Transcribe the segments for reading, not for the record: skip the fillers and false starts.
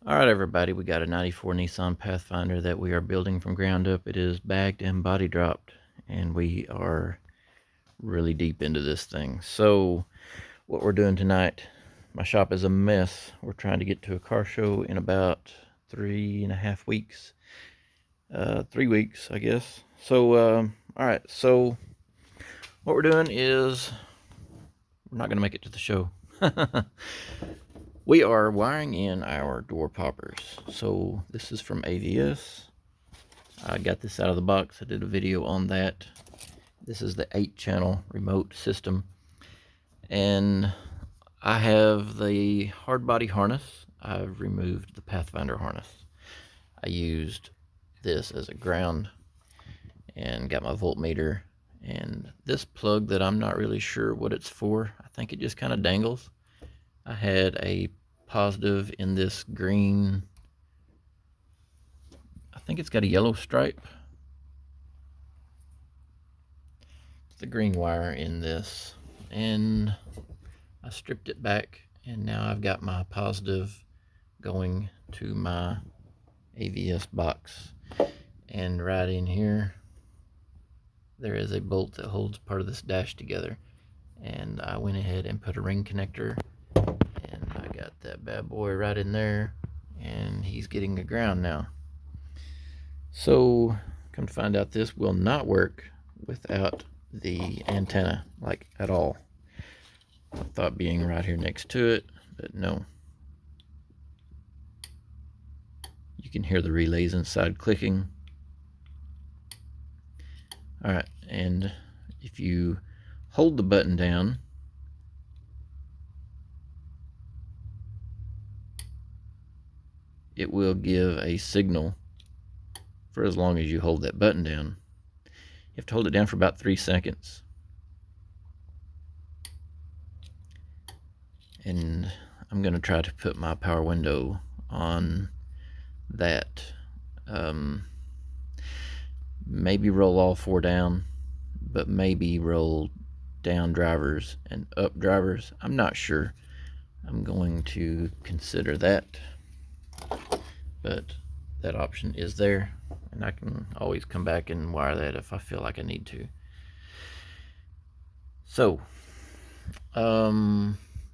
Alright everybody, we got a 94 Nissan Pathfinder that we are building from ground up. It is bagged and body dropped, and we are really deep into this thing. So what we're doing tonight, my shop is a mess. We're trying to get to a car show in about 3.5 weeks. 3 weeks, I guess. So alright, so what we're doing is we're not going to make it to the show. We are wiring in our door poppers. So this is from AVS. I got this out of the box. I did a video on that. This is the 8-channel remote system. And I have the Hardbody harness. I've removed the Pathfinder harness. I used this as a ground and got my voltmeter. And this plug that I'm not really sure what it's for, I think it just kind of dangles. I had a positive in this green, I think it's got a yellow stripe. It's the green wire in this, and I stripped it back, and now I've got my positive going to my AVS box. And right in here there is a bolt that holds part of this dash together, and I went ahead and put a ring connector, and I got that bad boy right in there, and he's getting a ground now. So come to find out, this will not work without the antenna, like at all. I thought being right here next to it, but no. You can hear the relays inside clicking. Alright, and if you hold the button down, it will give a signal for as long as you hold that button down. You have to hold it down for about 3 seconds. And I'm going to try to put my power window on that. Maybe roll all 4 down, but maybe roll down drivers and up drivers. I'm not sure. I'm going to consider that, but that option is there, and I can always come back and wire that if I feel like I need to. So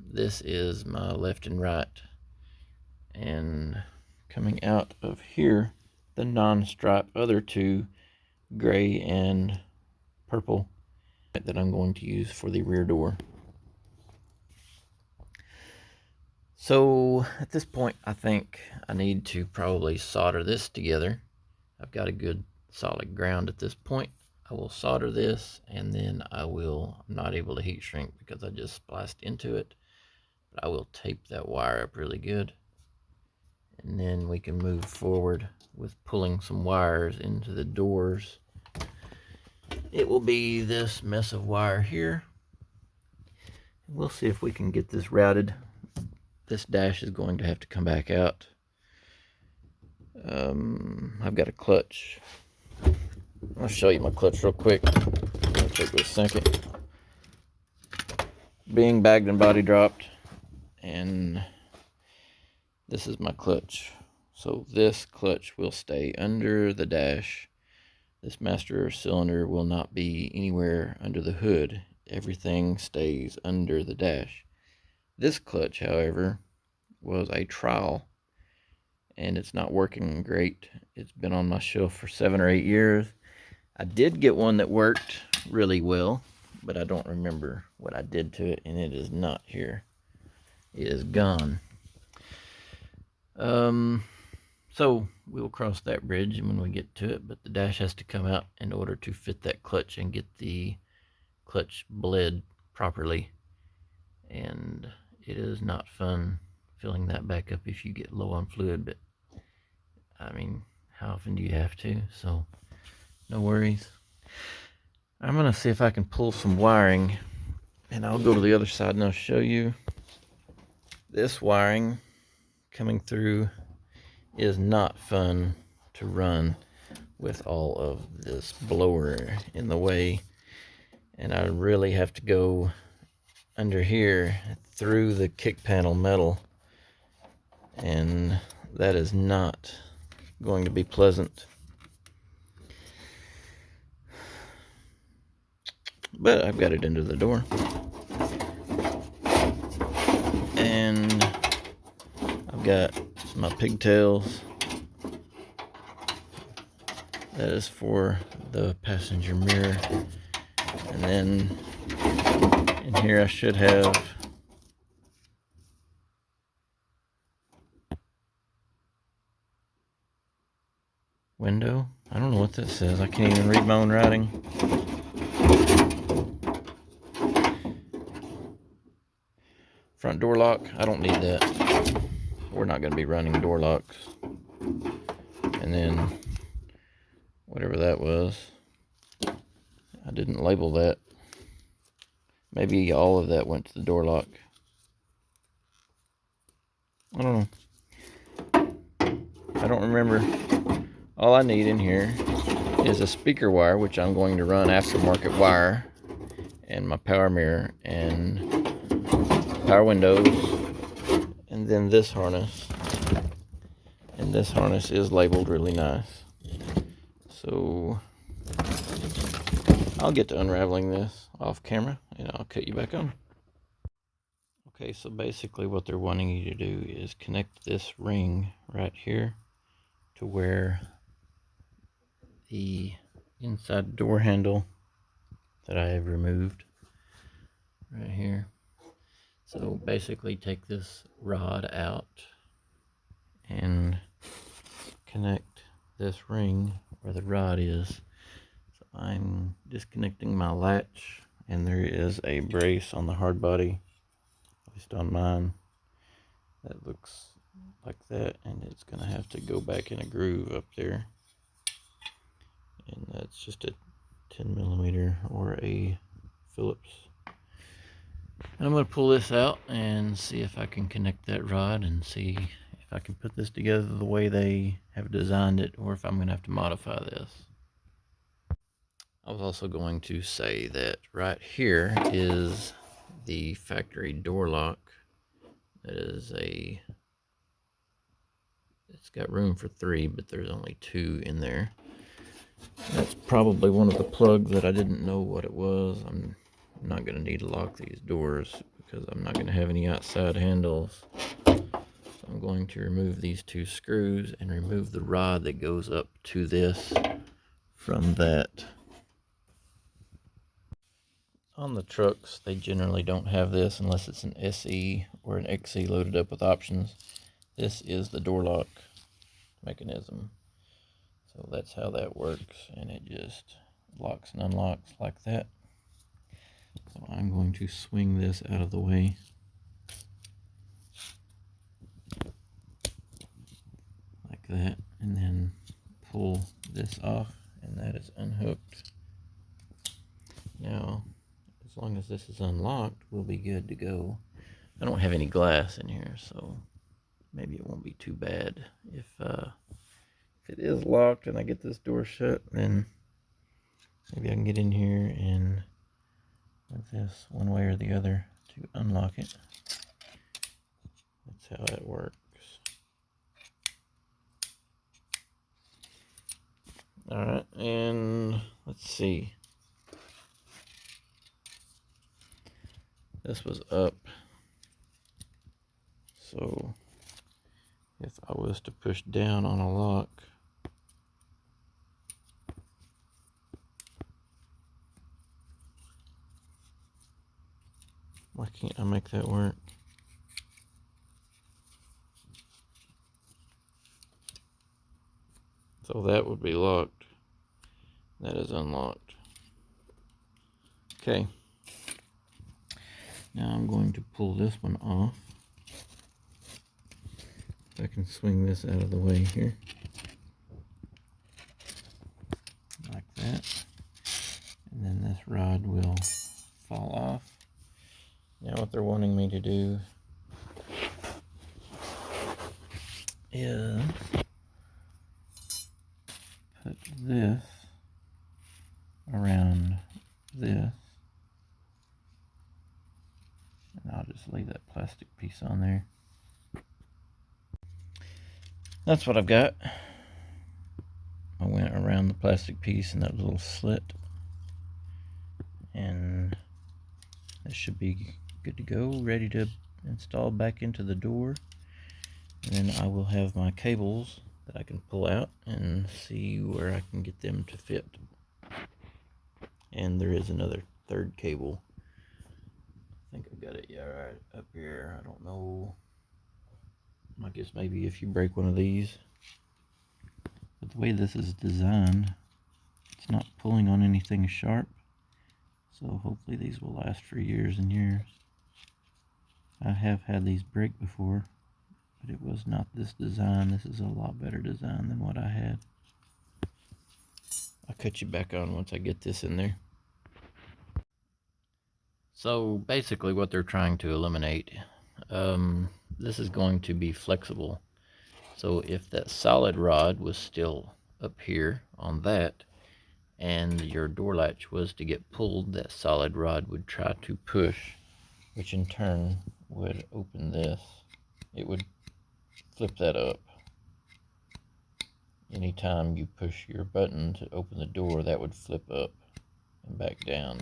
this is my left and right, and coming out of here, the non-stripe other two, gray and purple, that I'm going to use for the rear door. So at this point, I think I need to probably solder this together. I've got a good solid ground at this point. I will solder this, and then I'm not able to heat shrink because I just spliced into it, but I will tape that wire up really good. And then we can move forward with pulling some wires into the doors. It will be this mess of wire here. We'll see if we can get this routed. This dash is going to have to come back out. I've got a clutch. I'll show you my clutch real quick. It'll take a second. Being bagged and body dropped, and this is my clutch. So this clutch will stay under the dash. This master cylinder will not be anywhere under the hood. Everything stays under the dash. This clutch, however, was a trial, and it's not working great. It's been on my shelf for 7 or 8 years. I did get one that worked really well, but I don't remember what I did to it, and it is not here. It is gone. So we will cross that bridge when we get to it, but the dash has to come out in order to fit that clutch and get the clutch bled properly. And it is not fun filling that back up if you get low on fluid, but I mean, how often do you have to? So no worries. I'm gonna see if I can pull some wiring, and I'll go to the other side and I'll show you. This wiring coming through is not fun to run with all of this blower in the way, and I really have to go under here through the kick panel metal, and that is not going to be pleasant. But I've got it into the door. And I've got my pigtails. That is for the passenger mirror. And then in here I should have window. I don't know what that says. I can't even read my own writing. Front door lock. I don't need that. We're not going to be running door locks. And then whatever that was, I didn't label that. Maybe all of that went to the door lock. I don't know. I don't remember. All I need in here is a speaker wire, which I'm going to run aftermarket wire, and my power mirror and power windows, and then this harness. And this harness is labeled really nice. So I'll get to unraveling this off camera and I'll cut you back on. Okay, so basically what they're wanting you to do is connect this ring right here to where the inside door handle that I have removed right here. So basically take this rod out and connect this ring where the rod is. So I'm disconnecting my latch, and there is a brace on the hard body, at least on mine, that looks like that, and it's gonna have to go back in a groove up there. And that's just a 10mm or a Phillips. And I'm going to pull this out and see if I can connect that rod and see if I can put this together the way they have designed it, or if I'm going to have to modify this. I was also going to say that right here is the factory door lock. That is it's got room for 3, but there's only 2 in there. That's probably one of the plugs that I didn't know what it was. I'm not going to need to lock these doors because I'm not going to have any outside handles. So I'm going to remove these 2 screws and remove the rod that goes up to this from that. On the trucks, they generally don't have this unless it's an SE or an XE loaded up with options. This is the door lock mechanism. So that's how that works, and it just locks and unlocks like that. So I'm going to swing this out of the way. Like that, and then pull this off, and that is unhooked. Now, as long as this is unlocked, we'll be good to go. I don't have any glass in here, so maybe it won't be too bad. If it is locked and I get this door shut, then maybe I can get in here and like this one way or the other to unlock it. That's how it works. Alright, and let's see. This was up. So if I was to push down on a lock, why can't I make that work? So that would be locked. That is unlocked. Okay. Now I'm going to pull this one off. I can swing this out of the way here. Like that. And then this rod will fall off. Now what they're wanting me to do is put this around this. And I'll just leave that plastic piece on there. That's what I've got. I went around the plastic piece in that little slit, and this should be good to go, ready to install back into the door. And then I will have my cables that I can pull out and see where I can get them to fit. And there is another third cable. I think I've got it, yeah, right up here. I don't know. I guess maybe if you break one of these. But the way this is designed, it's not pulling on anything sharp. So hopefully these will last for years and years. I have had these break before, but it was not this design. This is a lot better design than what I had. I'll cut you back on once I get this in there. So basically what they're trying to eliminate, this is going to be flexible. So if that solid rod was still up here on that, and your door latch was to get pulled, that solid rod would try to push, which in turn would open this. It would flip that up. Anytime you push your button to open the door, that would flip up and back down.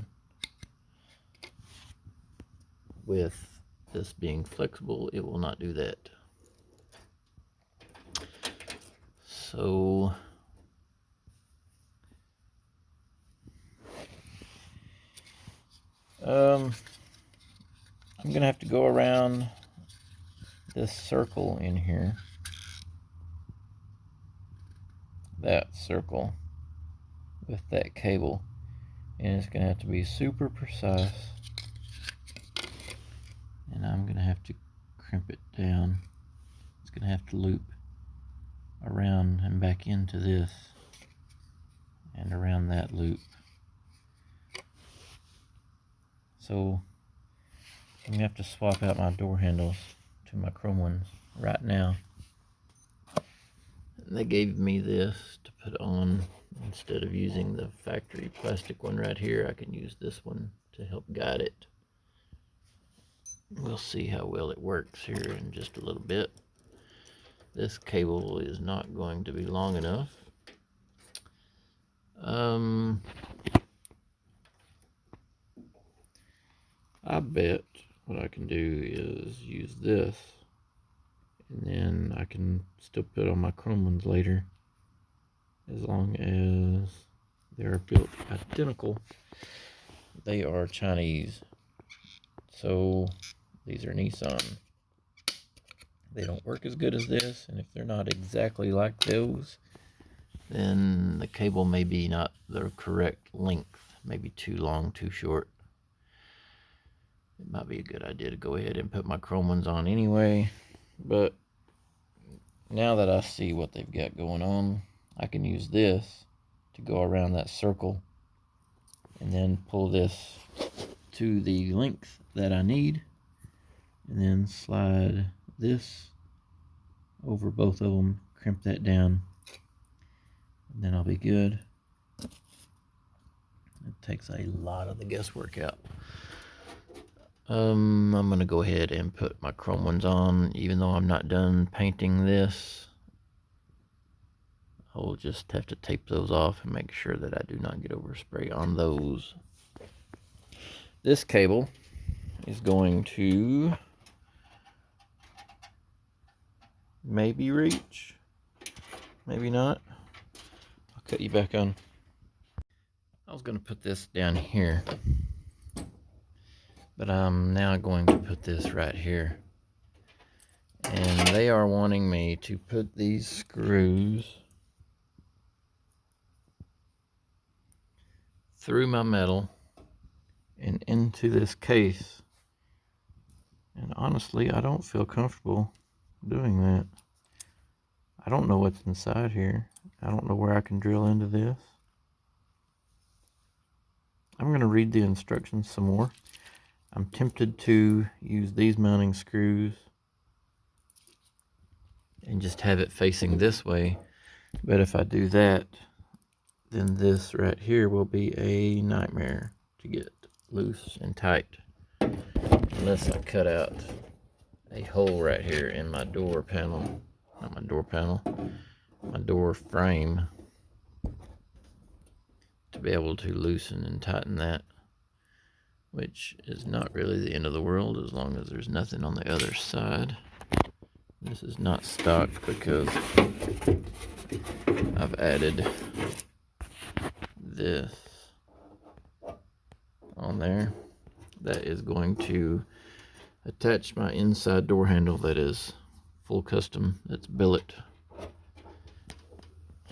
With this being flexible, it will not do that. So I'm gonna have to go around this circle in here, that circle with that cable, and it's gonna have to be super precise, and I'm gonna have to crimp it down. It's gonna have to loop around and back into this and around that loop. So I'm gonna have to swap out my door handles to my chrome ones right now. They gave me this to put on. Instead of using the factory plastic one right here, I can use this one to help guide it. We'll see how well it works here in just a little bit. This cable is not going to be long enough. I bet what I can do is use this, and then I can still put on my chrome ones later, as long as they're built identical. They are Chinese, so these are Nissan. They don't work as good as this, and if they're not exactly like those, then the cable may be not the correct length, maybe too long, too short. It might be a good idea to go ahead and put my chrome ones on anyway, but now that I see what they've got going on, I can use this to go around that circle and then pull this to the length that I need, and then slide this over both of them, crimp that down, and then I'll be good. It takes a lot of the guesswork out. I'm gonna go ahead and put my chrome ones on, even though I'm not done painting this. I'll just have to tape those off and make sure that I do not get overspray on those. This cable is going to maybe reach, maybe not. I'll cut you back on. I was going to put this down here, but I'm now going to put this right here. And they are wanting me to put these screws through my metal and into this case. And honestly, I don't feel comfortable doing that. I don't know what's inside here. I don't know where I can drill into this. I'm going to read the instructions some more. I'm tempted to use these mounting screws and just have it facing this way, but if I do that, then this right here will be a nightmare to get loose and tight, unless I cut out a hole right here in my door panel not my door panel, my door frame, to be able to loosen and tighten that, which is not really the end of the world as long as there's nothing on the other side. This is not stock because I've added this on there that is going to attach my inside door handle that is full custom. It's billet,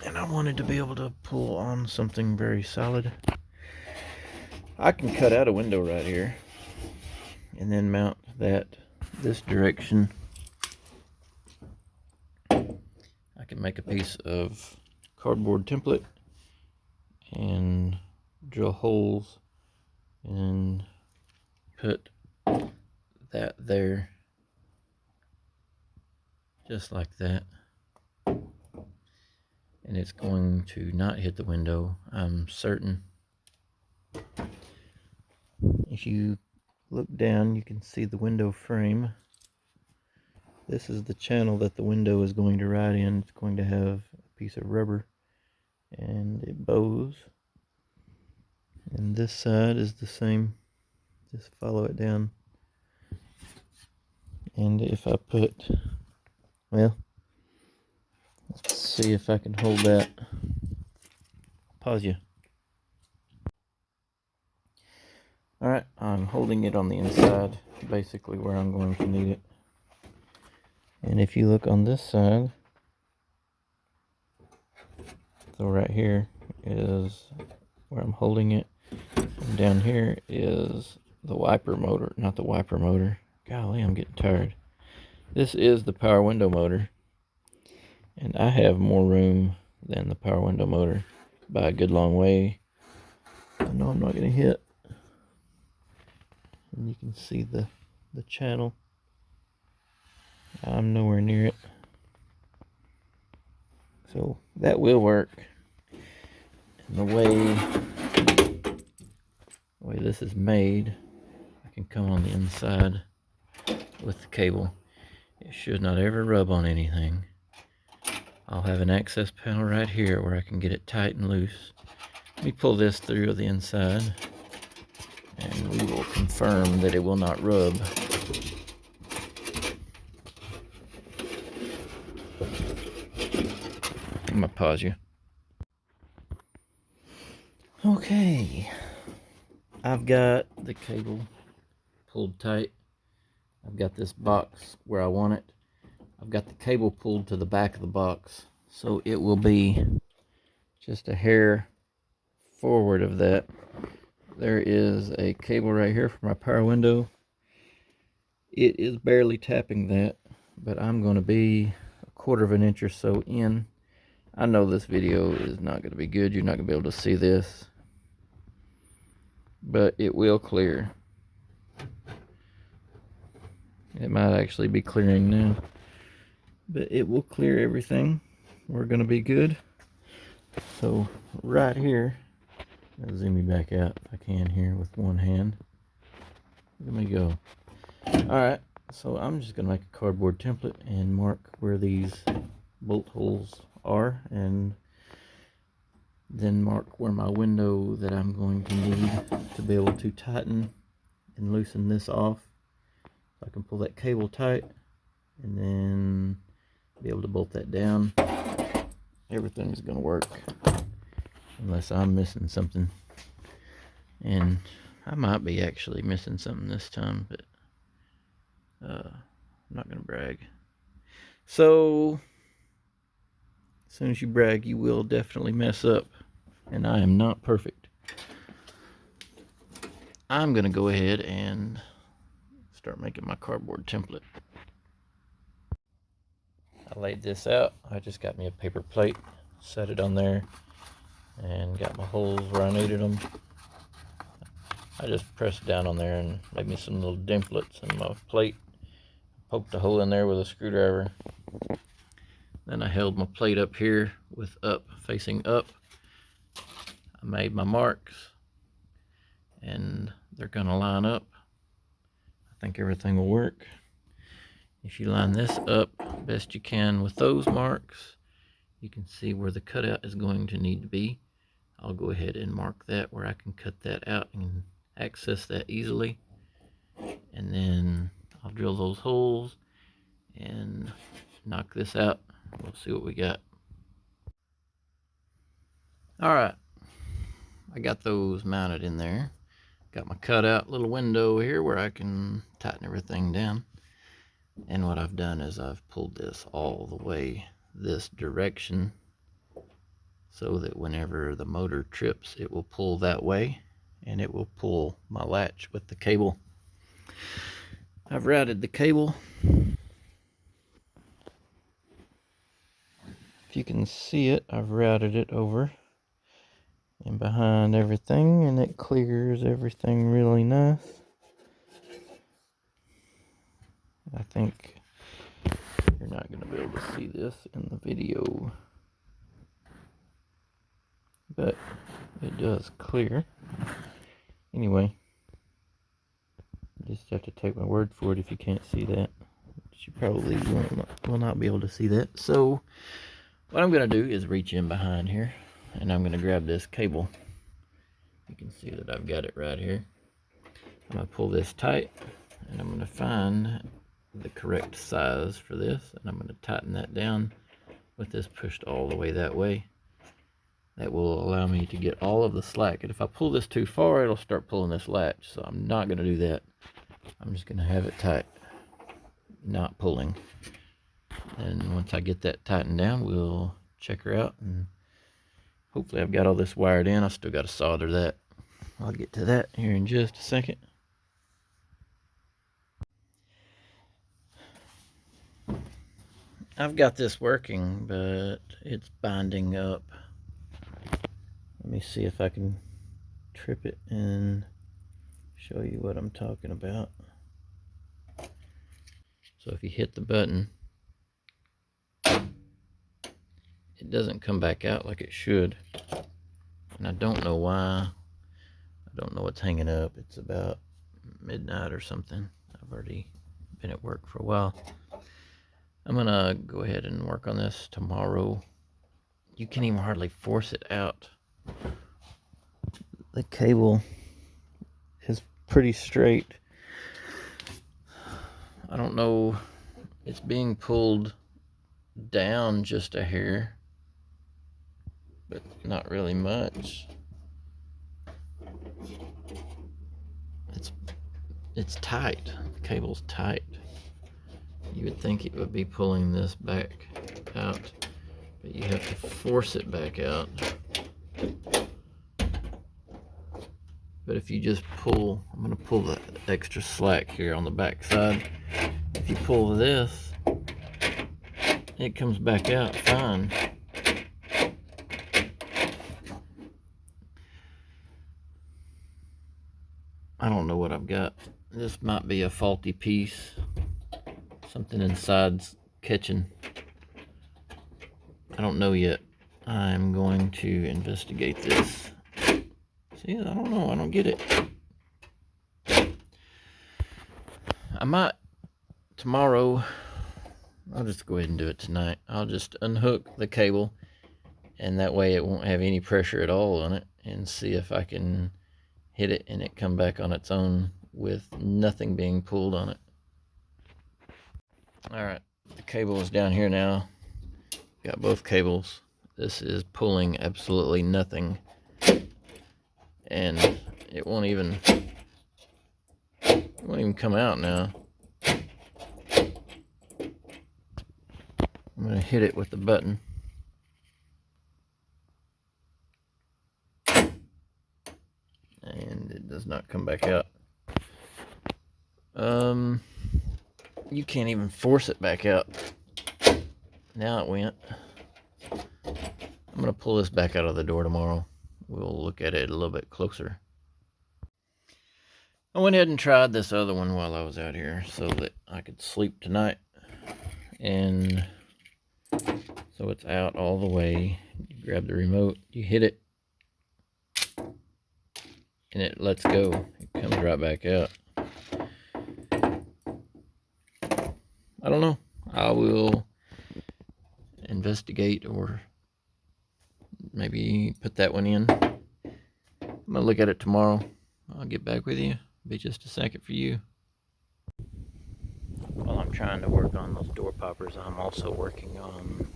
and I wanted to be able to pull on something very solid. I can cut out a window right here and then mount that this direction. I can make a piece of cardboard template and drill holes and put that there, just like that, and it's going to not hit the window, I'm certain. If you look down, you can see the window frame. This is the channel that the window is going to ride in. It's going to have a piece of rubber and it bows, and this side is the same. Just follow it down, and if I put, well, let's see if I can hold that. Pause you. Alright, I'm holding it on the inside, basically where I'm going to need it. And if you look on this side, so right here is where I'm holding it. And down here is the wiper motor, not the wiper motor. Golly, I'm getting tired. This is the power window motor. And I have more room than the power window motor by a good long way. I know I'm not going to hit. And you can see the channel. I'm nowhere near it. So that will work. And the way this is made, I can come on the inside with the cable. It should not ever rub on anything. I'll have an access panel right here where I can get it tight and loose. Let me pull this through the inside, and we will confirm that it will not rub. I'm gonna pause you. Okay, I've got the cable pulled tight. I've got this box where I want it. I've got the cable pulled to the back of the box, so it will be just a hair forward of that. There is a cable right here for my power window. It is barely tapping that, but I'm going to be 1/4 of an inch or so in. I know this video is not going to be good. You're not going to be able to see this, but it will clear. It might actually be clearing now, but it will clear everything. We're going to be good. So right here, I'll zoom you back out if I can here with one hand. Let me go. Alright, so I'm just going to make a cardboard template and mark where these bolt holes are, and then mark where my window that I'm going to need to be able to tighten and loosen this off. So I can pull that cable tight and then be able to bolt that down. Everything's going to work unless I'm missing something, and I might be actually missing something this time, but I'm not going to brag. So as soon as you brag, you will definitely mess up, and I am not perfect. I'm going to go ahead and start making my cardboard template. I laid this out. I just got me a paper plate, set it on there, and got my holes where I needed them. I just pressed down on there and made me some little dimplets in my plate. Poked a hole in there with a screwdriver. Then I held my plate up here with up facing up. I made my marks, and they're gonna line up. I think everything will work. If you line this up best you can with those marks, you can see where the cutout is going to need to be. I'll go ahead and mark that where I can cut that out and access that easily. And then I'll drill those holes and knock this out. We'll see what we got. All right, I got those mounted in there. Got my cutout little window here where I can tighten everything down. And what I've done is I've pulled this all the way this direction so that whenever the motor trips, it will pull that way and it will pull my latch with the cable. I've routed the cable. If you can see it, I've routed it over and behind everything, and it clears everything really nice. I think you're not going to be able to see this in the video, but it does clear. Anyway, you just have to take my word for it if you can't see that. But you probably will not be able to see that. So what I'm going to do is reach in behind here, and I'm going to grab this cable. You can see that I've got it right here. I'm going to pull this tight, and I'm going to find the correct size for this, and I'm going to tighten that down with this pushed all the way that way. That will allow me to get all of the slack, and if I pull this too far, it'll start pulling this latch, so I'm not going to do that. I'm just going to have it tight, not pulling. And once I get that tightened down, we'll check her out, and hopefully I've got all this wired in. I still got to solder that. I'll get to that here in just a second. I've got this working, but it's binding up. Let me see if I can trip it and show you what I'm talking about. So if you hit the button, it doesn't come back out like it should. And I don't know why. I don't know what's hanging up. It's about midnight or something. I've already been at work for a while. I'm gonna go ahead and work on this tomorrow. You can't even hardly force it out. The cable is pretty straight. I don't know, it's being pulled down just a hair, but not really much. It's tight. The cable's tight. You would think it would be pulling this back out, but you have to force it back out. But if you just pull, I'm going to pull the extra slack here on the back side. If you pull this, it comes back out fine. I don't know what I've got. This might be a faulty piece. Something inside's catching. I don't know yet. I'm going to investigate this. See, I don't know. I don't get it. I might tomorrow. I'll just go ahead and do it tonight. I'll just unhook the cable, and that way it won't have any pressure at all on it, and see if I can hit it and it come back on its own with nothing being pulled on it. All right, the cable is down here now. Got both cables. This is pulling absolutely nothing, and it won't even come out now. I'm gonna hit it with the button. And it does not come back out. You can't even force it back out. Now it went. I'm gonna pull this back out of the door tomorrow. We'll look at it a little bit closer. I went ahead and tried this other one while I was out here so that I could sleep tonight. And so it's out all the way. You grab the remote, you hit it, and it lets go. It comes right back out. I don't know. I will investigate or maybe put that one in. I'm gonna look at it tomorrow. I'll get back with you. Be just a second for you. While I'm trying to work on those door poppers, I'm also working on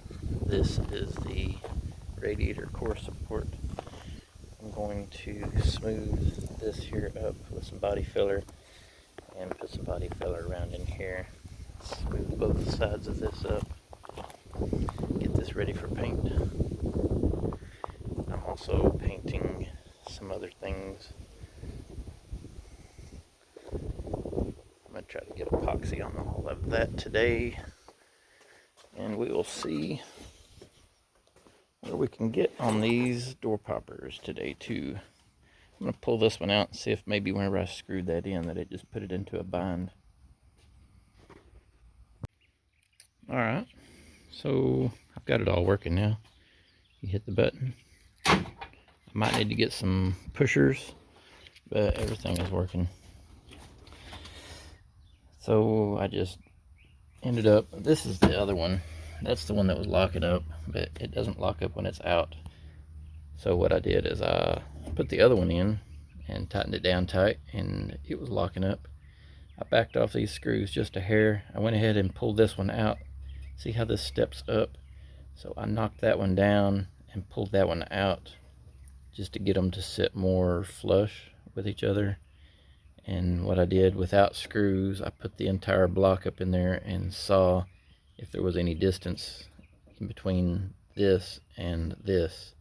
this is the radiator core support. I'm going to smooth this here up with some body filler and put some body filler around in here. Smooth both sides of this up. Get this ready for paint. I'm also painting some other things. I'm going to try to get epoxy on all of that today, and we will see where we can get on these door poppers today too. I'm going to pull this one out and see if maybe whenever I screwed that in that it just put it into a bind. Alright, so I've got it all working now. You hit the button. I might need to get some pushers, but everything is working. So I just ended up, this is the other one. That's the one that was locking up, but it doesn't lock up when it's out. So what I did is I put the other one in and tightened it down tight, and it was locking up. I backed off these screws just a hair. I went ahead and pulled this one out. See how this steps up? So I knocked that one down and pulled that one out just to get them to sit more flush with each other. And what I did, without screws, I put the entire block up in there and saw if there was any distance in between this and this.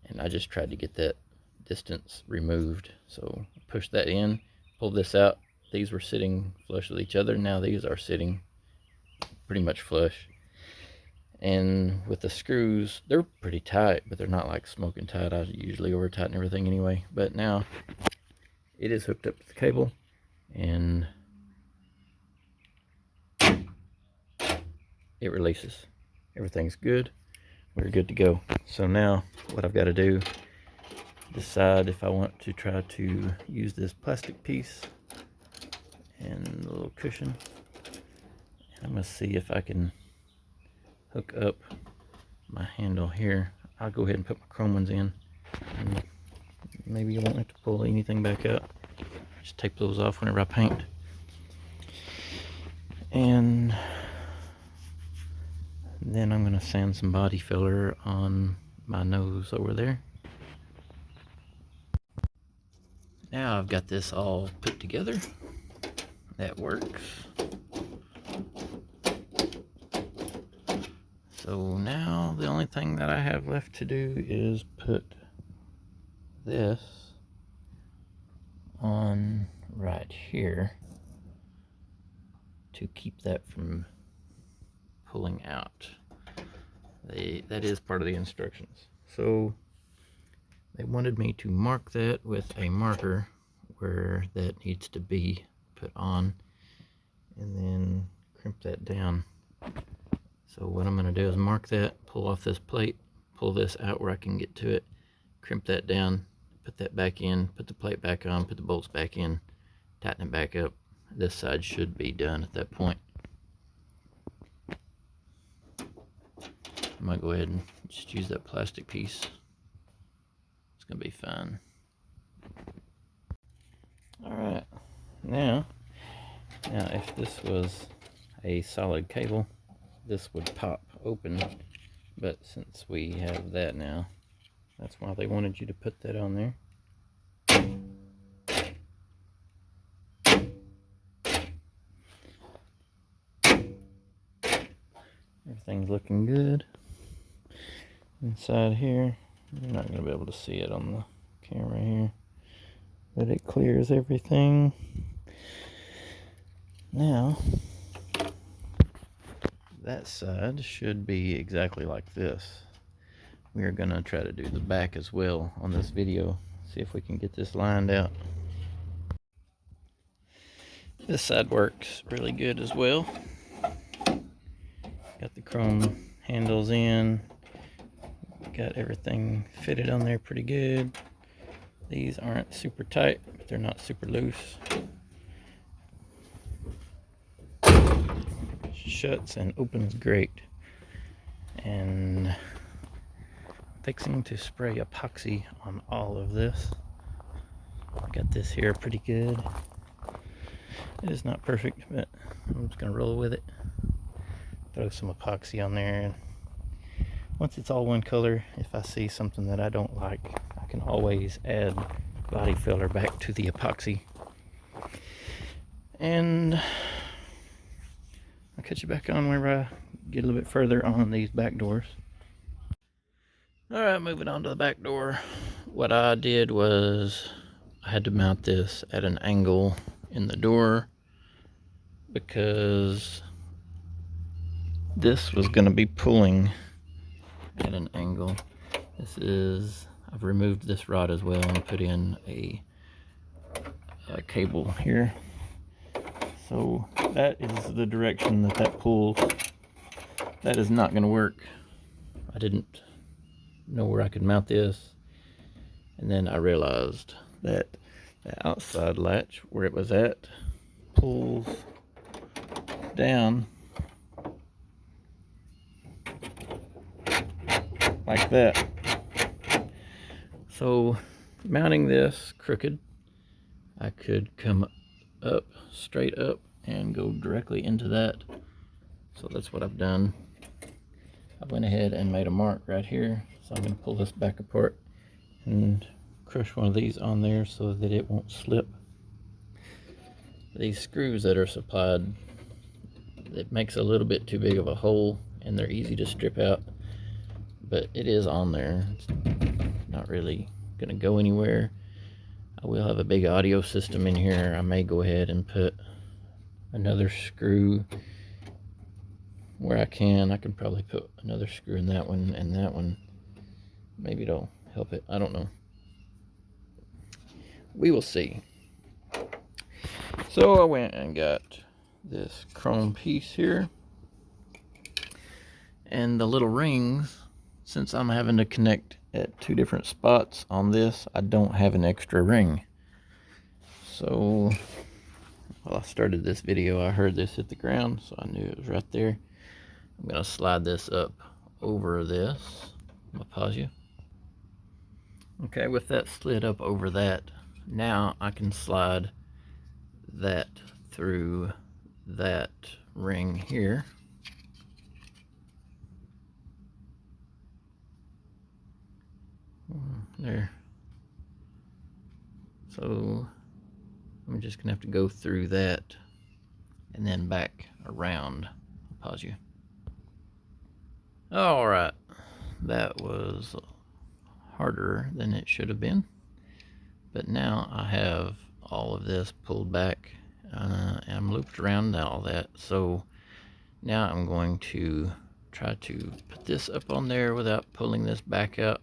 And I just tried to get that distance removed. So I pushed that in, pulled this out. These were sitting flush with each other. Now these are sitting pretty much flush. And with the screws, they're pretty tight, but they're not like smoking tight. I usually over tighten everything anyway. But now it is hooked up to the cable, and it releases. Everything's good. We're good to go. So now what I've got to do, decide if I want to try to use this plastic piece and a little cushion. I'm going to see if I can hook up my handle here. I'll go ahead and put my chrome ones in, and maybe you won't have to pull anything back out. Just take those off whenever I paint. And then I'm going to sand some body filler on my nose over there. Now I've got this all put together. That works. So now the only thing that I have left to do is put this on right here to keep that from pulling out. That is part of the instructions. So they wanted me to mark that with a marker where that needs to be put on, and then crimp that down. So what I'm going to do is mark that, pull off this plate, pull this out where I can get to it, crimp that down, put that back in, put the plate back on, put the bolts back in, tighten it back up. This side should be done at that point. I might go ahead and just use that plastic piece. It's going to be fine. Alright, now if this was a solid cable, this would pop open, but since we have that now, that's why they wanted you to put that on there. Everything's looking good inside here. You're not going to be able to see it on the camera here, but it clears everything. Now that side should be exactly like this. We are going to try to do the back as well on this video, see if we can get this lined out. This side works really good as well. Got the chrome handles in, got everything fitted on there pretty good. These aren't super tight, but they're not super loose. shuts and opens great. And fixing to spray epoxy on all of this. I got this here pretty good. It is not perfect, but I'm just gonna roll with it. Throw some epoxy on there, and once it's all one color, if I see something that I don't like, I can always add body filler back to the epoxy. And I'll catch you back on where I get a little bit further on these back doors. Alright, moving on to the back door. What I did was I had to mount this at an angle in the door because this was going to be pulling at an angle. I've removed this rod as well and put in a cable here. So that is the direction that pulls. That is not going to work. I didn't know where I could mount this, and then I realized that the outside latch where it was at pulls down like that. So mounting this crooked, I could come up, straight up, and go directly into that. So that's what I've done. I went ahead and made a mark right here. So I'm going to pull this back apart and crush one of these on there so that it won't slip. These screws that are supplied, it makes a little bit too big of a hole, and they're easy to strip out, but it is on there. It's not really going to go anywhere. I will have a big audio system in here. I may go ahead and put another screw where I can. I can probably put another screw in that one and that one. Maybe it'll help it. I don't know. We will see. So I went and got this chrome piece here. And the little rings, since I'm having to connect at 2 different spots on this, I don't have an extra ring. So while I started this video, I heard this hit the ground, so I knew it was right there. I'm going to slide this up over this. I'm going to pause you. Okay, with that slid up over that, now I can slide that through that ring here. There. So I'm just gonna have to go through that and then back around. I'll pause you. All right, that was harder than it should have been, but now I have all of this pulled back. I'm looped around all that, so now I'm going to try to put this up on there without pulling this back out,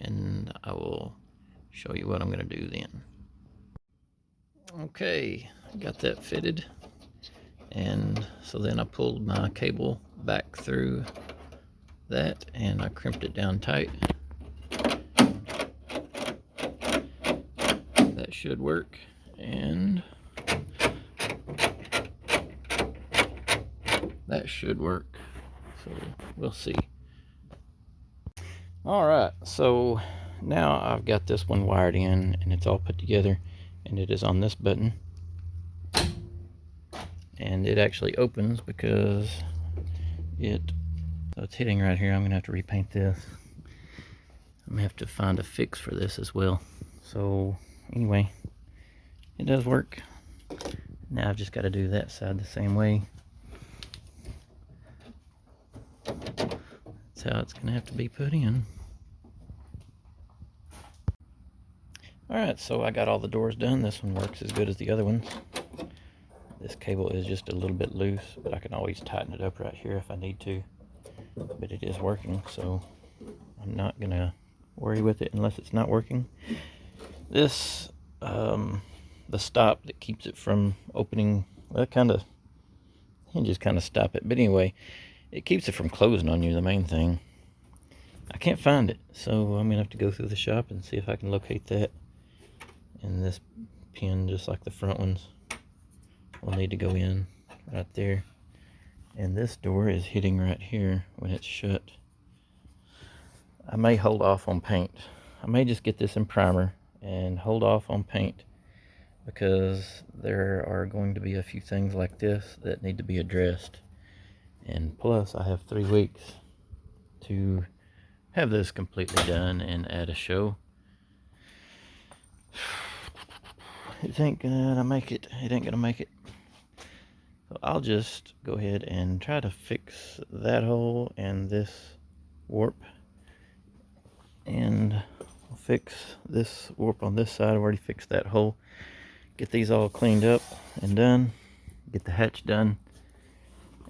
and I will show you what I'm going to do then. Okay, got that fitted, and so then I pulled my cable back through that and I crimped it down tight. That should work, and that should work, so we'll see. All right, so now I've got this one wired in and it's all put together, and it is on this button, and it actually opens because so it's hitting right here. I'm gonna have to repaint this. I'm gonna have to find a fix for this as well. So anyway, it does work. Now I've just got to do that side the same way. That's how it's gonna have to be put in. Alright, so I got all the doors done. This one works as good as the other ones. This cable is just a little bit loose, but I can always tighten it up right here if I need to. But it is working, so I'm not gonna worry with it unless it's not working. This, the stop that keeps it from opening, well, hinges kind of stop it, but anyway, it keeps it from closing on you, the main thing. I can't find it, so I'm gonna have to go through the shop and see if I can locate that. And this pin, just like the front ones, will need to go in right there. And this door is hitting right here when it's shut. I may hold off on paint. I may just get this in primer and hold off on paint, because there are going to be a few things like this that need to be addressed. And plus, I have 3 weeks to have this completely done and add a show. It ain't gonna make it. It ain't gonna make it. So I'll just go ahead and try to fix that hole and this warp. And I'll fix this warp on this side. I've already fixed that hole. Get these all cleaned up and done. Get the hatch done.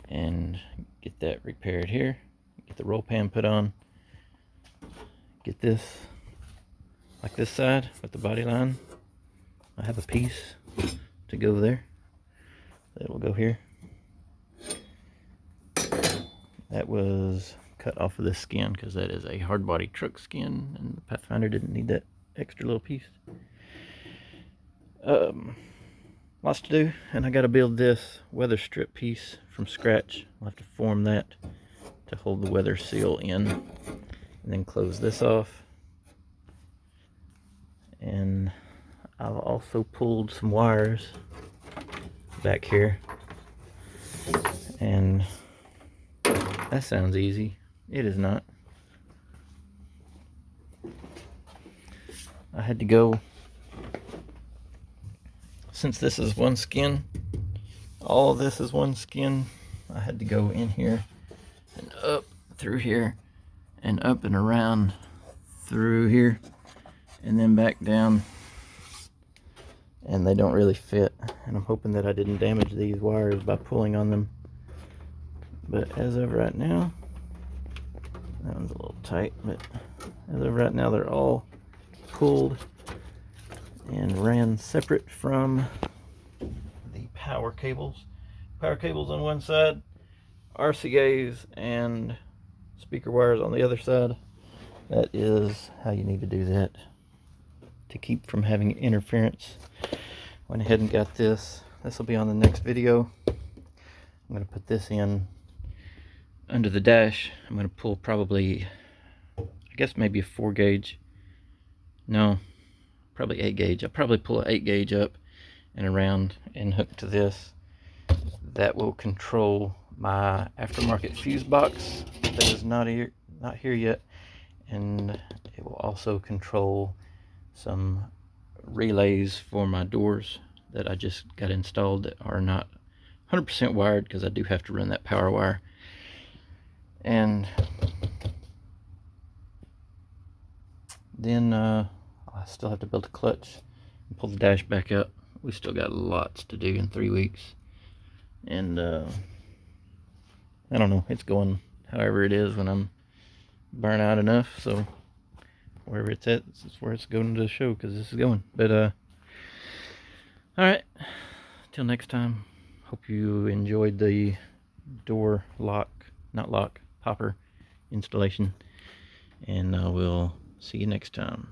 And get that repaired here. Get the roll pan put on. Get this like this side with the body line. I have a piece to go there. That will go here. That was cut off of this skin because that is a Hardbody truck skin, and the Pathfinder didn't need that extra little piece. Lots to do, and I got to build this weather strip piece from scratch. I'll have to form that to hold the weather seal in, and then close this off. And I've also pulled some wires back here, and that sounds easy. It is not. I had to go, since this is one skin, all of this is one skin, I had to go in here and up through here and up and around through here and then back down, and they don't really fit, and I'm hoping that I didn't damage these wires by pulling on them. But as of right now, that one's a little tight, but as of right now they're all pulled and ran separate from the power cables. Power cables on one side, RCAs and speaker wires on the other side. That is how you need to do that to keep from having interference. Went ahead and got this. This will be on the next video. I'm going to put this in under the dash. I'm going to pull probably, I guess maybe a 4 gauge. No, probably 8 gauge. I'll probably pull an 8 gauge up and around and hook to this. That will control my aftermarket fuse box that is not here yet, and it will also control some relays for my doors that I just got installed that are not 100% wired, because I do have to run that power wire. And then I still have to build a clutch and pull the dash back up. We still got lots to do in 3 weeks, and I don't know, it's going however it is when I'm burnt out enough. So wherever it's at, this is where it's going to show, because this is going. But alright, till next time, hope you enjoyed the door popper installation, and I will see you next time.